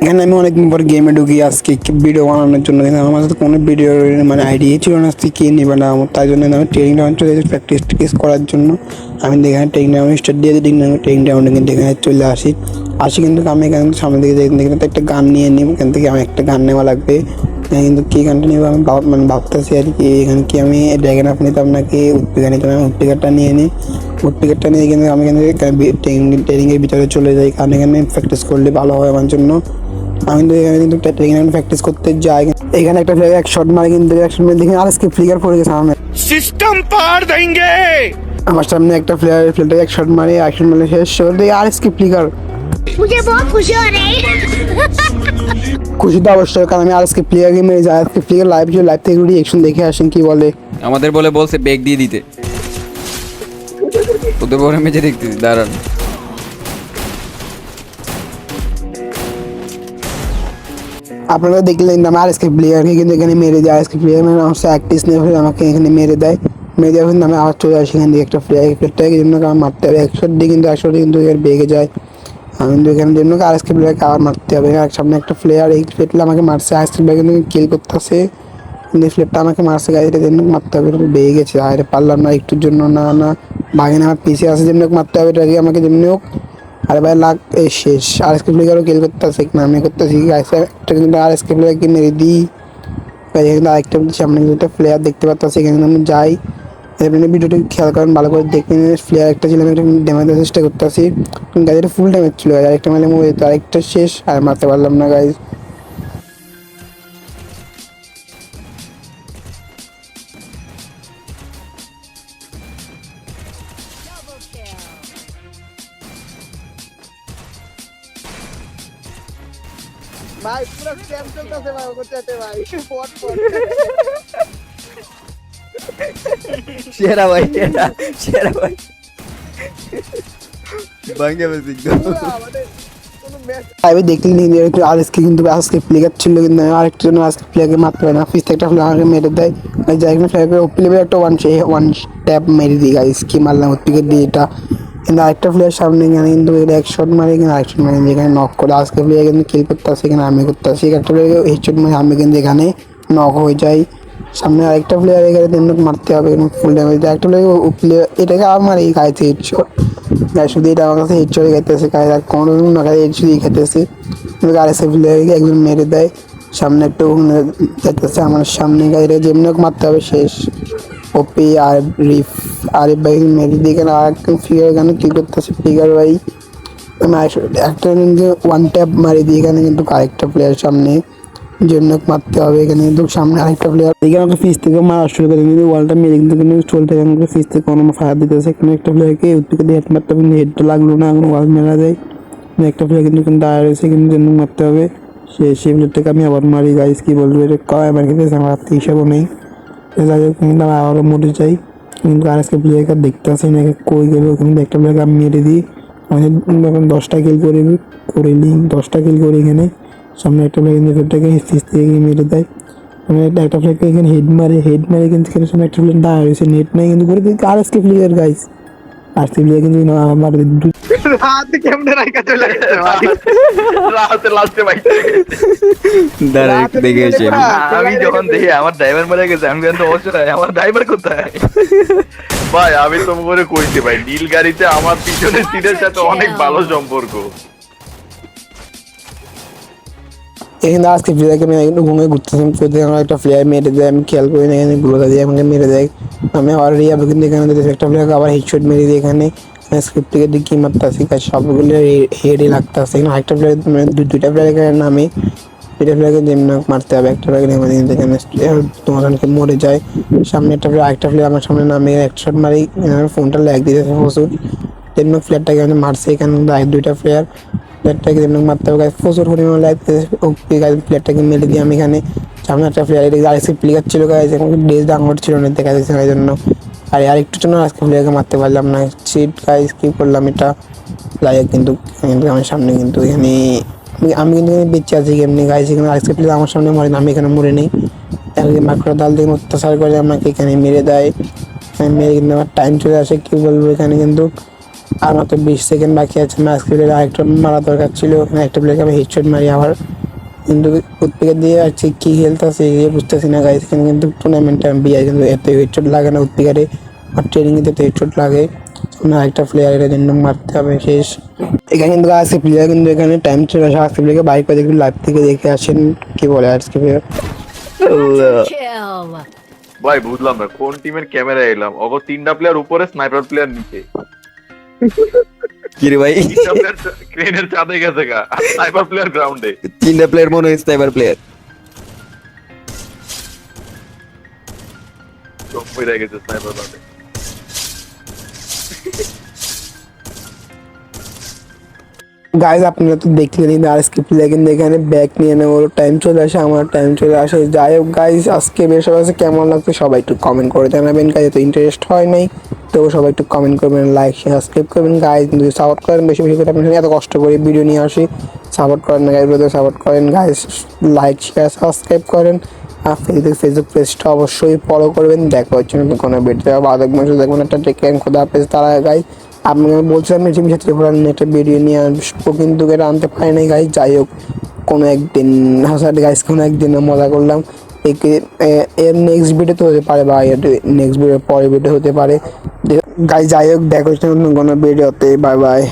এখানে আমি অনেকদিন পর গেমে ঢুকি আজকে ভিডিও বানানোর জন্য, কিন্তু আমার সাথে কোনো ভিডিও মানে আইডিয়া ছিল না আজকে কে নেবে না আমার, তাই জন্য আমি ট্রেনিং গ্রাউন্ড চলে এসেছি প্র্যাকটিস টেক্টিস করার জন্য। আমি এখানে ট্রেনিং গ্রাউন্ড স্টার্ট দিয়ে ট্রেনিং গ্রাউন্ডে কিন্তু এখানে চলে আসি কিন্তু আমি এখানে সামনে দিকে যাই, এখানে তো একটা গান নিয়ে নিই, এখান থেকে আমি একটা গান নেওয়া লাগবে। কিন্তু কী গানটা নেবো আমি মানে ভাবতেছি আর কি। এখানে কি আমি ড্র্যাগন আপ নিতাম নাকি উডপিকার নিতাম? আমি উডপিকারটা নিয়ে নিই। উডপিকারটা নিয়ে কিন্তু আমি এখানে ট্রেনিংয়ের ভিতরে চলে যাই, কারণ এখানে প্র্যাকটিস করলে ভালো হয় আমার জন্য। আমি তো এখানে কিন্তু ট্রেনিং প্র্যাকটিস করতে যাই। এখানে একটা ফ্ল্যাগ এক শট মারে, কিন্তু এক শট মেরে দেখি আর এসকে ফ্লিকার পড়ে গেছে আমার सिस्टम पार देंगे। আমার সামনে একটা ফ্লেয়ারটা এক শট মারে, এক শট মারে শেষ দেখি আর এসকে ফ্লিকার। मुझे बहुत खुशी हो रही है। খুশি তো অবশ্যই, কারণ আমি আর এসকে ফ্লিকারকে মেরে যাই। আজকে ফ্লিকার লাইভ থেকে রিয়েকশন দেখে আসেন কি বলে। আমাদের বলছে বেগ দিয়ে দিতে, ওদের বলে মেজে দেখতেছি দাঁড়ান। আপনারা দেখলেন আমি আর এসকে প্লেয়ারকে কিন্তু এখানে মেরে দেয়। আর এসকে প্লেয়ার মানে আমার অ্যাক্টিস নিয়ে আমাকে এখানে মেরে দেয়। মেরে দেওয়ার কিন্তু আমি আবার চলে আসি এখান থেকে একটা প্লেয়ারটাকে জন্য আমার মারতে হবে। একশো দিয়ে কিন্তু কিন্তু এর বেগে যায়। আমি কিন্তু এখানে জন্য আর এসকে প্লেয়ারকে আবার মারতে হবে। সামনে একটা প্লেয়ার এই প্লেয়ারটা আমাকে মারছে, আর এসকে প্লেয়ার কিন্তু কিল করতেছে, কিন্তু এই প্লেয়ারটা আমাকে মারছে। গাড়িটা জন্য মারতে হবে, বেগে গেছে। আর পারলাম না একটুর জন্য, না না ভাগে না, আমার পিছিয়ে আসে যেমনি মারতে হবে এটাকে আমাকে যেমনি হোক। আরে ভাই লাগ এই শেষ। আর এসকে প্লেয়ারও কিল করতেছে না, আমি করতেছি একটা কিন্তু আর এসকে প্লেয়ারকে মেরে দিই। এখানে আরেকটা সামনে একটা প্লেয়ার দেখতে পাচ্ছি, এখানে আমি যাই। এখানে ভিডিওটা খেয়াল করেন ভালো করে দেখবেন। প্লেয়ার একটা ছিল, আমি একটা ড্যামেজ দেওয়ার চেষ্টা করতেছি, গাড়িটা ফুল ড্যামেজ ছিল। আরেকটা মেলে মরে যেত, আরেকটা শেষ, আর মারতে পারলাম না গাইজ। ভাই পুরো স্ক্যাম চলতেছে ভাই, করতে ভাই পট পট সেরা ভাই, সেরা ভাই ভাঙ্গে বেশি আমি দেখলেন আজকে কিন্তু আজকে প্লেয়ার ছিল, কিন্তু আরেকটা জন্য আজকে প্লেয়ারকে মারতে পারে না। ফিস একটা প্লেয়ার আমাকে মেরে দেয়। যাই প্লেয়ারকে প্লেয়ার একটা ওয়ান ট্যাপ মেরে দিই গাইস, কি মারলাম উইকেট দিয়ে এটা। কিন্তু আরেকটা প্লেয়ার সামনে এখানে কিন্তু এক শট মারে, কিন্তু আরেক শট মারে যেখানে নক করে। আজকে প্লেয়ার কিন্তু কিল করতে আসে, এখানে আমি করতে আসি। একটা প্লেয়ারকে হেডশট মারে, আমি কিন্তু এখানে নক হয়ে যাই। সামনে আরেকটা প্লেয়ার এখানে তিন মারতে হবে, ফুল ড্যামেজ দেয় একটা প্লেয়ার। এটাকে আমার এই গাইতে হেডশট গায়ে, শুধু এটা আমার কাছে হেডশটে খেতেছে গায়ে, আর কোনো না গায়ে হেডশটই খেতেছে। কিন্তু আর এসে প্লেয়ারকে একজন মেরে দেয়। সামনে একটু যেতেছে আমার সামনে, গাড়িটা যেমনি হোক মারতে হবে শেষ। ওপি আর আরিফ ভাই মেরে দিয়ে এখানে আর একটা ফিগার এখানে কি করতেছে ফিগার ভাই। আমি একটা কিন্তু ওয়ান ট্যাপ মারি দিয়ে এখানে কিন্তু আরেকটা প্লেয়ার সামনে যেমনি হোক মারতে হবে। এখানে কিন্তু সামনে আরেকটা প্লেয়ার এখানে আমাকে ফিস থেকে মারা শুরু করে, কিন্তু ওয়ালটা মেরে কিন্তু চলতে আমাকে ফিস থেকে কোনো ফায়ার দিতেছে। এখানে একটা প্লেয়ারকে উত্তর দিয়ে হেড মারতে হবে, কিন্তু হেডটা লাগলো না, এখন ওয়াল মেরা যায়। একটা প্লেয়ার কিন্তু দাঁড়িয়ে রয়েছে, কিন্তু যেমন মারতে হবে সেই প্লেয়ারটাকে আমি আবার মারি গাইস। কি বলবো, এটা কয় আমার খেতেছে, আমার হাতে হিসাবও নেই। যাই হোক কিন্তু আমি আবারও মরে যাই, কিন্তু আর আজকে প্লেয়ারকে দেখতে আসি না কই গেল। কিন্তু একটা প্লেয়ারকে আমি মেরে দিই, আমি এখন 10টা কিল করে নিই, 10টা কিল করি। এখানে সামনে একটা প্লেয়ার কিন্তু প্লেয়ারটাকে ফিস থেকে মেরে দেয়। আমি একটা প্লেয়ারকে এখানে হেড মারে কিন্তু এখানে সামনে একটা প্লেয়ার দাঁড়িয়ে রয়েছে, নেট নাই কিন্তু করে দিই। আর আজকে প্লেয়ার গাইস, আর প্লেয়ার কিন্তু আমার রাত কেমনে রাইকা চলে গেছে ভাই, রাতে লাস্টে ভাই দাঁড়া একটু দেখে এসে আমি যখন দেখি আমার ড্রাইভার মরে গেছে, আমি কিন্তু অবশ্যই আমার ড্রাইভার কোথায় ভাই। আমি তো করে কইছি ভাই, নীল গাড়িতে আমার পিছনের সিটের সাথে অনেক ভালো সম্পর্ক। এখানে আজকে প্লেয়ারকে আমি একটু ঘুমিয়ে ঘুরতেছিলাম, আমার একটা প্লেয়ার মেরে দেয়, আমি খেয়াল করি না, এখানে গুলো দিয়ে আমাকে মেরে দেয়। আমি আবার রিয়াবে কিন্তু এখানে একটা প্লেয়ারকে আবার হেডশট মেরে দিই। এখানে স্ক্রিপ্ট থেকে দিকে মারতে আসি, কাজ সবগুলো হেডে লাগতে আসে। এখানে আরেকটা প্লেয়ার মানে দুইটা প্লেয়ার এখানে নামে, দুইটা প্লেয়ারকে যেমন মারতে হবে। একটা প্লেয়ার এখানে তোমাকে মরে যায়। সামনে একটা প্লেয়ার, আরেকটা প্লেয়ার আমার সামনে নামে এক শট মারি, ফোনটা ল্যাগ দিয়েছে প্রচুর। যেমন প্লেয়ারটাকে আমি মারছে, এখানে দুইটা প্লেয়ার প্লেয়ারটাকে যেমন মারতে হবে প্রচুর পরিমাণে লাগতেছে। প্লেয়ারটাকে মেরে দিই আমি এখানে। সামনে একটা প্লেয়ার আরেকটা প্লেয়ার ছিল গাইজ, এখন ড্রেস ডাউনলোড ছিল না দেখা যাচ্ছে এই জন্য। আর আরেকটু জন্য আজকে প্লেয়ারকে মারতে পারলাম না, সিট গাইজ কি করলাম এটা লাইক। কিন্তু কিন্তু আমার সামনে কিন্তু এখানে আমি কিন্তু বেঁচে আছি এমনি গাইজ। এখানে আজকে প্লেয়ার আমার সামনে মরে না, আমি এখানে মরে নেই। মাকড়া দাল দিয়ে অত্যাচার করে আমাকে এখানে মেরে দেয়। মেরে কিন্তু আমার টাইম চলে আসে, কি বলবো এখানে কিন্তু আর মাত্র 20 সেকেন্ড বাকি আছে, ম্যাচ খেলে আরেকটা মারা দরকার ছিল, একটা প্লেয়ারকে আমি হেডশট মারি আবার, কিন্তু উৎপিকা দিয়ে আছে কি খেলতে আছে বুঝতেছি না গাইস। এখানে কিন্তু টুর্নামেন্টে আমি বিয়ার কিন্তু এত হেডশট লাগে না উৎপিকারে, আর ট্রেনিংয়ে তো হেডশট লাগে না, একটা প্লেয়ারের জন্য মারতে হবে শেষ। এখানে কিন্তু আজকে প্লেয়ার কিন্তু এখানে টাইম চলে আসে, আজকে প্লেয়ারকে বাইক করে দেখি লাইভ থেকে দেখে আসেন কি বলে আজকে প্লেয়ার। Kill. ভাই বুঝলাম না কোন টিমের ক্যামেরা এলাম, অগর 3টা প্লেয়ার উপরে, স্নাইপার প্লেয়ার নিচে, কি রে ভাই 3টা প্লেয়ার ক্রেনের চাঁদে গেছে গা, আর স্নাইপার প্লেয়ার গ্রাউন্ডে। 3টা প্লেয়ার মনে হয় স্নাইপার প্লেয়ার। চোখ পড়ে গেছে স্নাইপার প্লেয়ার। গাইজ আপনারা তো দেখলেন আর স্ক্রিপ্ট কিন্তু এখানে ব্যাক নিয়ে নেওয়ার টাইম চলে আসে, আমার টাইম চলে আসে। যাই হোক গাইজ, আজকে বেশ কাছে কেমন লাগছে সবাই একটু কমেন্ট করে জানাবেন। গাইজ তো ইন্টারেস্ট হয় নাই, তো সবাই একটু কমেন্ট করবেন, লাইক শেয়ার সাবস্ক্রাইব করবেন। গাইজ যদি সাপোর্ট করেন বেশি বেশি করে, আপনার এত কষ্ট করে ভিডিও নিয়ে আসি, সাপোর্ট করেন না গাইজ, সাপোর্ট করেন গাইজ, লাইক শেয়ার সাবস্ক্রাইব করেন। আর ফেসবুক পেজটা অবশ্যই ফলো করবেন। দেখা হচ্ছে নতুন কোনো ভিডিও, বাদক মাসে দেখবেন একটা টেকেন খোদা পেজ। তারা গাইজ আপনাকে বলছিলাম জিম সাথে একটা ভিডিও নিয়ে আসবো, কিন্তু এটা আনতে পারি নাই গাইজ। যাই হোক কোনো একদিন হাসার গাইজ, কোনো একদিন মজা করলাম। এর নেক্সট ভিডিও তো হতে পারে, বা এর নেক্সট ভিডিও পরের ভিডিও হতে পারে গাইজ। যাই হোক দেখা হচ্ছে নতুন কোনো ভিডিওতে, বাই বাই।